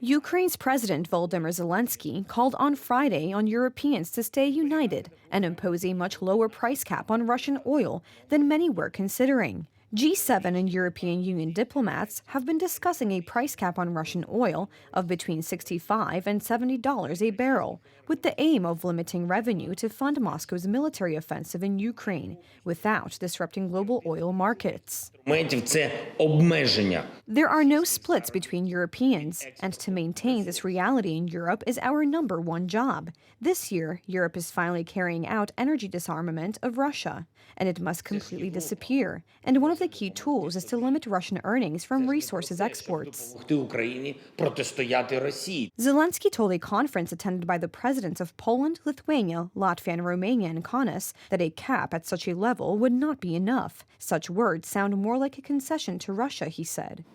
Ukraine's President Volodymyr Zelensky called on Friday on Europeans to stay united and impose a much lower price cap on Russian oil than many were considering. G7 and European Union diplomats have been discussing a price cap on Russian oil of between $65 and $70 a barrel, with the aim of limiting revenue to fund Moscow's military offensive in Ukraine without disrupting global oil markets. There are no splits between Europeans, and to maintain this reality in Europe is our number one job. This year, Europe is finally carrying out energy disarmament of Russia, and it must completely disappear. And one of the key tools is to limit Russian earnings from resources exports. Zelensky told a conference attended by the presidents of Poland, Lithuania, Latvia, and Romania in Kaunas that a cap at such a level would not be enough. Such words sound more like a concession to Russia, he said.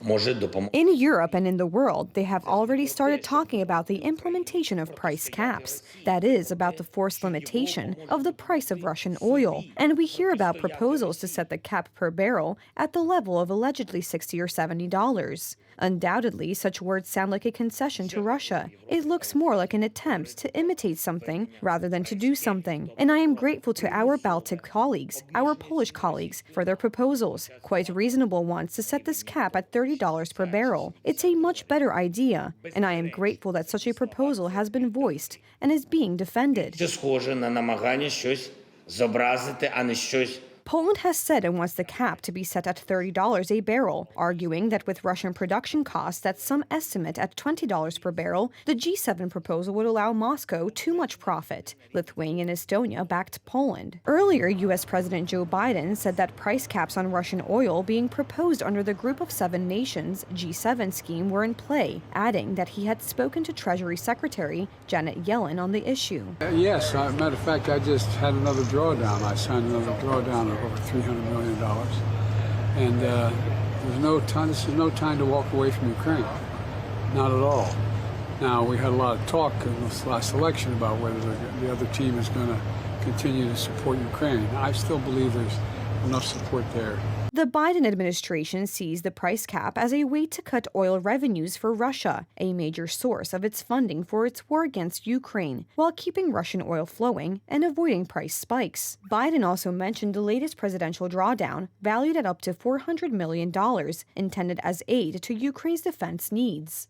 In Europe and in the world, they have already started talking about the implementation of price caps. That is, about the forced limitation of the price of Russian oil. And we hear about proposals to set the cap per barrel at the level of allegedly $60 or $70. Undoubtedly, such words sound like a concession to Russia. It looks more like an attempt to imitate something rather than to do something. And I am grateful to our Baltic colleagues, our Polish colleagues, for their proposals, quite reasonable ones, to set this cap at $30 per barrel. It's a much better idea, and I am grateful that such a proposal has been voiced and is being defended. Poland has said it wants the cap to be set at $30 a barrel, arguing that with Russian production costs that some estimate at $20 per barrel, the G7 proposal would allow Moscow too much profit. Lithuania and Estonia backed Poland. Earlier, U.S. President Joe Biden said that price caps on Russian oil being proposed under the Group of Seven Nations G7 scheme were in play, adding that he had spoken to Treasury Secretary Janet Yellen on the issue. Yes, matter of fact, I just had another drawdown. I signed another drawdown of over $300 million. And this is no time to walk away from Ukraine. Not at all. Now, we had a lot of talk in this last election about whether the other team is going to continue to support Ukraine. I still believe there's enough support there. The Biden administration sees the price cap as a way to cut oil revenues for Russia, a major source of its funding for its war against Ukraine, while keeping Russian oil flowing and avoiding price spikes. Biden also mentioned the latest presidential drawdown, valued at up to $400 million, intended as aid to Ukraine's defense needs.